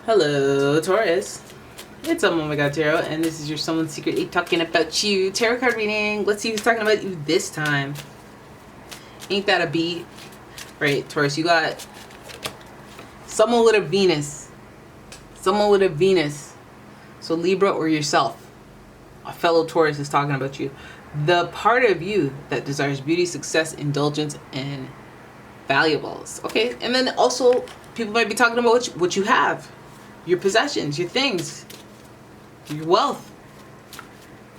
Hello, Taurus. It's umomgtarot, and this is your Someone Secretly Talking About You tarot card reading. Let's see who's talking about you this time. Ain't that a beat? Right, Taurus, you got someone with a Venus. Someone with a Venus. So Libra or yourself. A fellow Taurus is talking about you. The part of you that desires beauty, success, indulgence, and valuables. Okay, and then also people might be talking about what you have. Your possessions, your things, your wealth,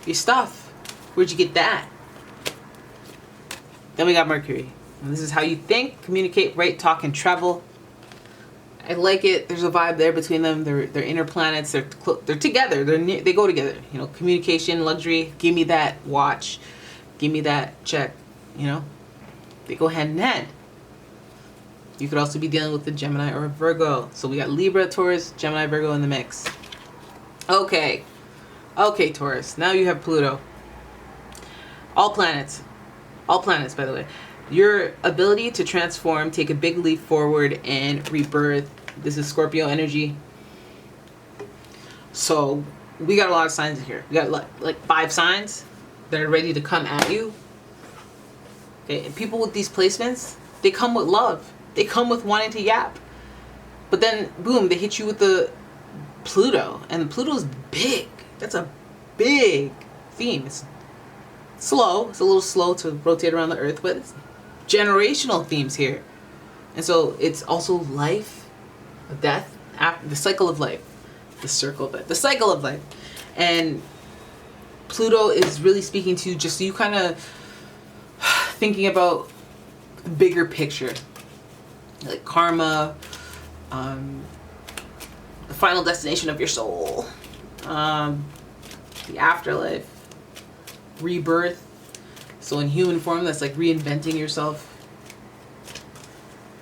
your stuff. Where'd you get that? Then we got Mercury. And this is how you think, communicate, write, talk, and travel. I like it. There's a vibe there between them. They're inner planets. They're together. They go together. You know, communication, luxury. Give me that watch. Give me that check. You know, they go hand in hand. You could also be dealing with the Gemini or a Virgo. So we got Libra, Taurus, Gemini, Virgo in the mix. Okay, Taurus. Now you have Pluto. All planets, by the way. Your ability to transform, take a big leap forward, and rebirth. This is Scorpio energy. So we got a lot of signs here. We got like 5 signs that are ready to come at you. Okay, and people with these placements, they come with love. They come with wanting to yap. But then, boom, they hit you with the Pluto. And Pluto's big. That's a big theme. It's slow. It's a little slow to rotate around the Earth, but it's generational themes here. And so it's also life, death, the cycle of life. The circle of it. The cycle of life. And Pluto is really speaking to just you kind of thinking about the bigger picture. Like karma, the final destination of your soul, the afterlife, rebirth. So in human form, that's like reinventing yourself,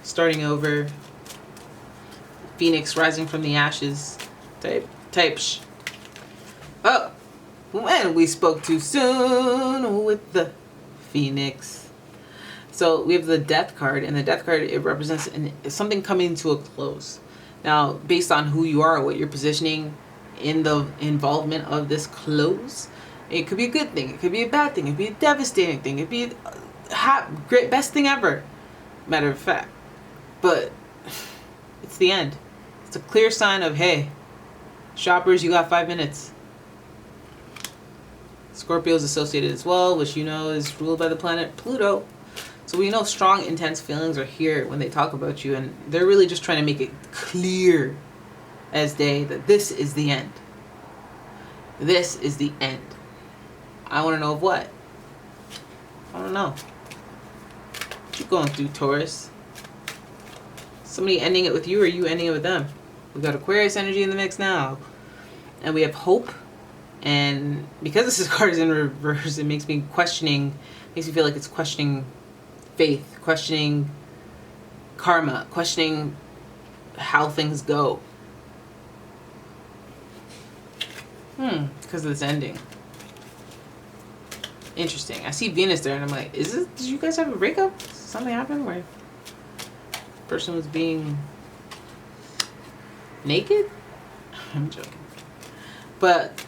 starting over, phoenix rising from the ashes type Oh, when we spoke too soon with the phoenix. So we have the Death card, and the Death card, it represents something coming to a close. Now, based on who you are, what you're positioning in the involvement of this close, it could be a good thing, it could be a bad thing, it could be a devastating thing, it could be a great, best thing ever, matter of fact. But it's the end. It's a clear sign of, hey, shoppers, you got 5 minutes. Scorpio is associated as well, which you know is ruled by the planet Pluto. So we know strong, intense feelings are here when they talk about you, and they're really just trying to make it clear as day that this is the end. This is the end. I want to know of what? I don't know. What you going through, Taurus? Somebody ending it with you, or you ending it with them? We got Aquarius energy in the mix now. And we have hope. And because this card is in reverse, it makes me feel like it's questioning faith, questioning karma, questioning how things go. Because of this ending. Interesting. I see Venus there and I'm like, did you guys have a breakup? Something happened where the person was being naked? I'm joking. But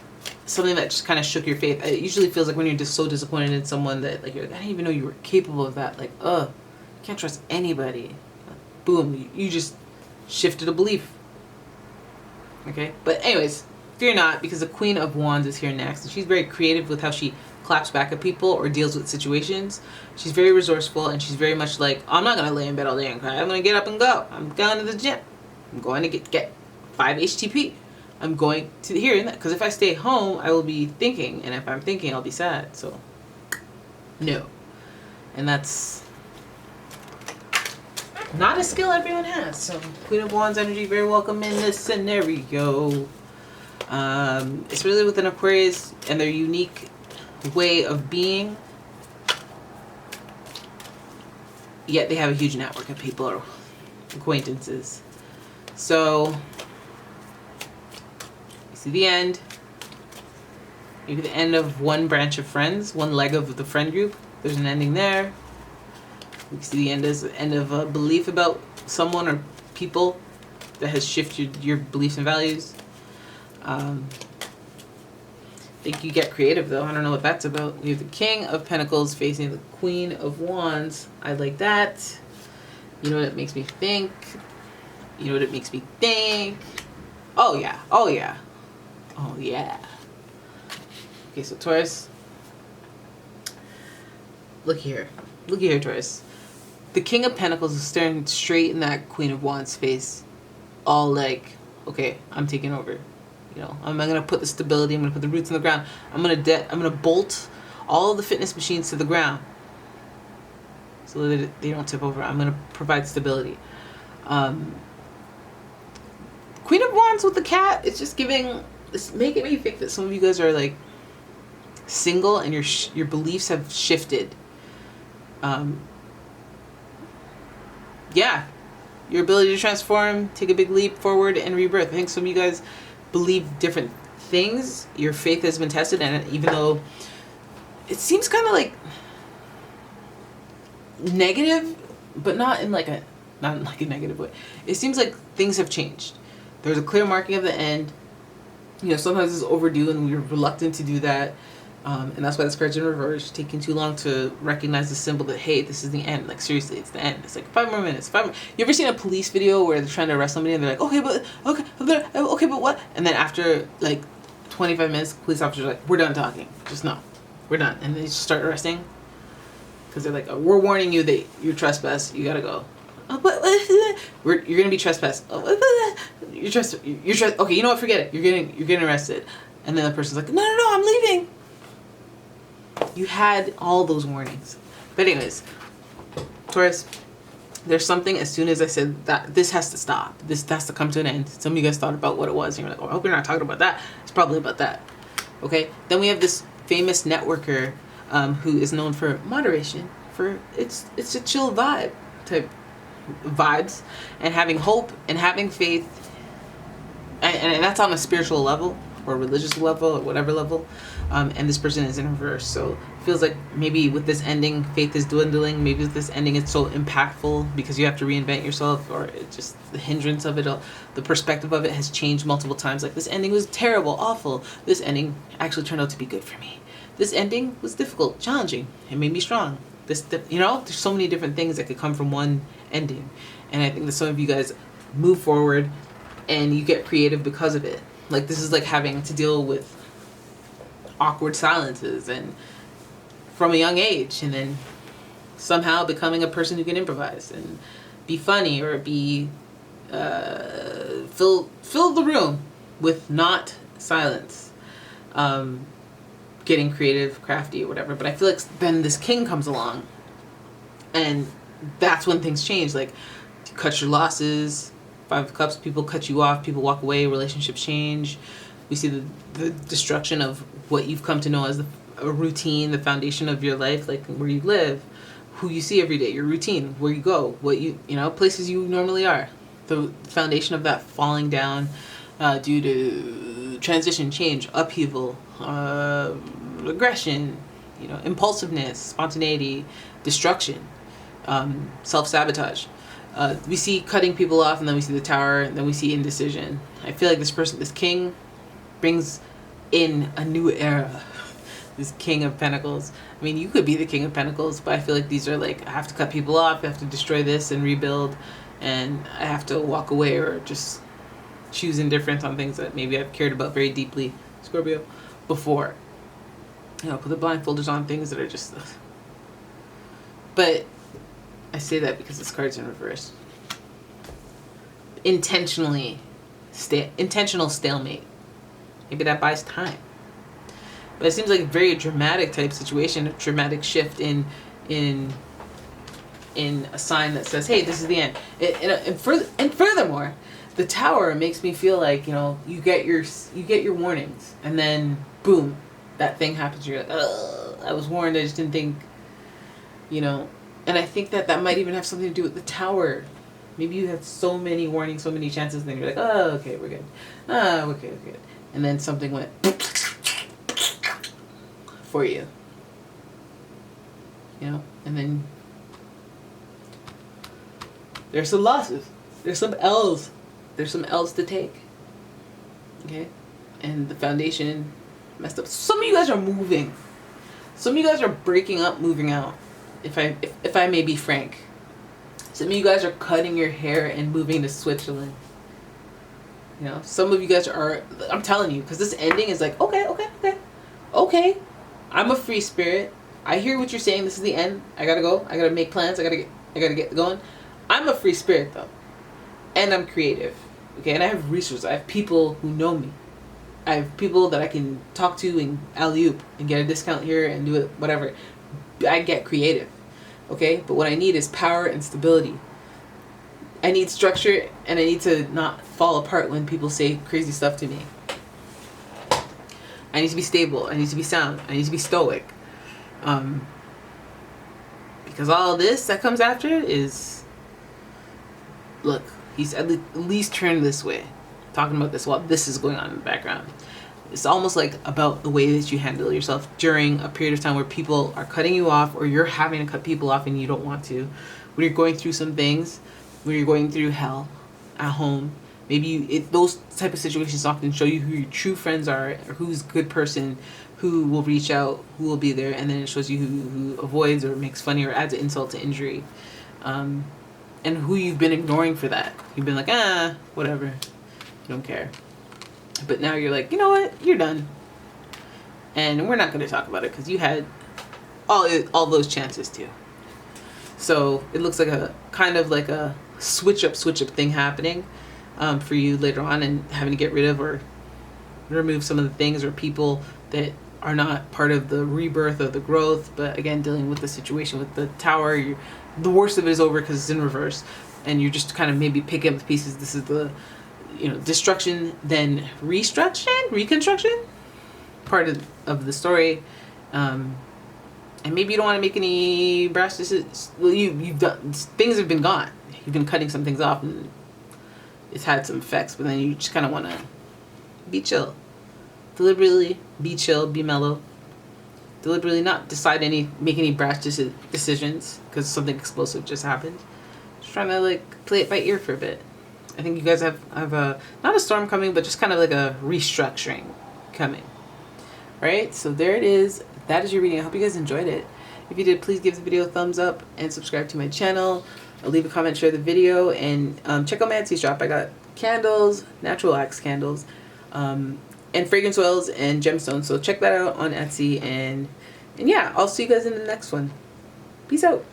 something that just kind of shook your faith. It usually feels like when you're just so disappointed in someone that like you're like, I didn't even know you were capable of that. Like, can't trust anybody. Boom, you just shifted a belief. Okay, but anyways, fear not, because the Queen of Wands is here next, and she's very creative with how she claps back at people or deals with situations. She's very resourceful, and she's very much like, I'm not gonna lay in bed all day and cry. I'm gonna get up and go. I'm going to the gym. I'm going to get 5 HTP. I'm going to here and that, because if I stay home, I will be thinking, and if I'm thinking, I'll be sad. So, no. And that's not a skill everyone has. So, Queen of Wands energy, very welcome in this scenario. It's really with an Aquarius and their unique way of being. Yet they have a huge network of people or acquaintances. So, see the end. Maybe the end of one branch of friends, one leg of the friend group. There's an ending there. We see the end as the end of a belief about someone or people. that has shifted your beliefs and values. I think you get creative though. I don't know what that's about. We have the King of Pentacles facing the Queen of Wands. I like that. You know what it makes me think? You know what it makes me think? Oh yeah. Oh yeah. Oh yeah. Okay, so Taurus. Look here. Look here, Taurus. The King of Pentacles is staring straight in that Queen of Wands face. All like, okay, I'm taking over. You know, I'm gonna put the stability. I'm gonna put the roots in the ground. I'm gonna bolt all the fitness machines to the ground, so that they don't tip over. I'm gonna provide stability. Queen of Wands with the cat. It's just giving. It's making me think that some of you guys are like single and your beliefs have shifted. Yeah, your ability to transform, take a big leap forward, and rebirth. I think some of you guys believe different things. Your faith has been tested, and even though it seems kind of like negative, but not in like a negative way. It seems like things have changed. There's a clear marking of the end. You know, sometimes it's overdue, and we're reluctant to do that. And that's why this card's in reverse, taking too long to recognize the symbol that, hey, this is the end. Like, seriously, it's the end. It's like 5 more minutes. You ever seen a police video where they're trying to arrest somebody and they're like, okay, but what? And then after like 25 minutes, police officers are like, we're done talking. Just no, we're done. And they just start arresting because they're like, oh, we're warning you that you're trespass. You gotta go. Oh, but you're gonna be trespassed. Oh, you're okay, you know what? Forget it. You're getting arrested. And then the person's like, no, I'm leaving. You had all those warnings. But anyways, Taurus, there's something as soon as I said that this has to stop. This has to come to an end. Some of you guys thought about what it was. And you're like, oh, I hope you're not talking about that. It's probably about that. Okay? Then we have this famous networker who is known for moderation. It's a chill vibe type vibes. And having hope and having faith. And that's on a spiritual level or religious level or whatever level. And this person is in reverse. So it feels like maybe with this ending, faith is dwindling. Maybe with this ending, it's so impactful because you have to reinvent yourself, or it just the hindrance of it, the perspective of it has changed multiple times. Like, this ending was terrible, awful. This ending actually turned out to be good for me. This ending was difficult, challenging. It made me strong. There's so many different things that could come from one ending. And I think that some of you guys move forward and you get creative because of it. Like, this is like having to deal with awkward silences and from a young age, and then somehow becoming a person who can improvise and be funny or be fill the room with not silence, getting creative, crafty, or whatever. But I feel like then this king comes along, and that's when things change. Like, you cut your losses. 5 of Cups, people cut you off, people walk away, relationships change. We see the destruction of what you've come to know as a routine, the foundation of your life, like where you live, who you see every day, your routine, where you go, what you places you normally are. The foundation of that falling down due to transition, change, upheaval, aggression, impulsiveness, spontaneity, destruction, self-sabotage. We see cutting people off, and then we see the Tower, and then we see indecision. I feel like this king, brings in a new era. This King of Pentacles. I mean, you could be the King of Pentacles, but I feel like these are like, I have to cut people off, I have to destroy this and rebuild, and I have to walk away or just choose indifference on things that maybe I've cared about very deeply, Scorpio, before. Put the blindfolders on things that are just... But I say that because this card's in reverse. Intentional stalemate. Maybe that buys time. But it seems like a very dramatic type situation, a dramatic shift in a sign that says, hey, this is the end. And furthermore, the Tower makes me feel like, you get your warnings, and then boom, that thing happens. You're like, ugh, I was warned, I just didn't think, and I think that might even have something to do with the Tower. Maybe you had so many warnings, so many chances, and then you're like, oh, okay, we're good. Oh, okay, we're good. And then something went for you. And then there's some losses. There's some L's. there's some L's to take. Okay? And the foundation messed up. Some of you guys are moving. Some of you guys are breaking up, moving out. If I may be frank. Some of you guys are cutting your hair and moving to Switzerland. You know, some of you guys are, I'm telling you, because this ending is like, okay. I'm a free spirit. I hear what you're saying. This is the end. I gotta go. I gotta make plans. I gotta get going. I'm a free spirit though. And I'm creative. Okay, and I have resources. I have people who know me. I have people that I can talk to and alley-oop and get a discount here and do it, whatever. I get creative. Okay, but what I need is power and stability. I need structure, and I need to not fall apart when people say crazy stuff to me. I need to be stable. I need to be sound. I need to be stoic. Because all this that comes after is, look, he's at least turned this way. Talking about this while this is going on in the background. It's almost like about the way that you handle yourself during a period of time where people are cutting you off, or you're having to cut people off and you don't want to. When you're going through some things, when you're going through hell at home, maybe those type of situations often show you who your true friends are, or who's a good person, who will reach out, who will be there, and then it shows you who avoids or makes funny or adds an insult to injury, and who you've been ignoring for that. You've been like, whatever, you don't care. But now you're like, you know what, you're done, and we're not going to talk about it because you had all those chances too. So it looks like a kind of like a switch up thing happening for you later on, and having to get rid of or remove some of the things or people that are not part of the rebirth or the growth. But again, dealing with the situation with the tower, the worst of it is over because it's in reverse, and you're just kind of maybe picking up the pieces. This is the, destruction, then reconstruction part of the story. And maybe you don't want to make any brash decisions. Well, you've done, things have been gone. You've been cutting some things off, and it's had some effects. But then you just kind of want to be chill, deliberately be chill, be mellow, deliberately not make any brash decisions because something explosive just happened. Just trying to play it by ear for a bit. I think you guys have not a storm coming, but just kind of like a restructuring coming. Right? So there it is. That is your reading. I hope you guys enjoyed it. If you did, please give the video a thumbs up and subscribe to my channel. Leave a comment, share the video, and check out my Etsy shop. I got candles, natural wax candles, and fragrance oils and gemstones. So check that out on Etsy. And yeah, I'll see you guys in the next one. Peace out.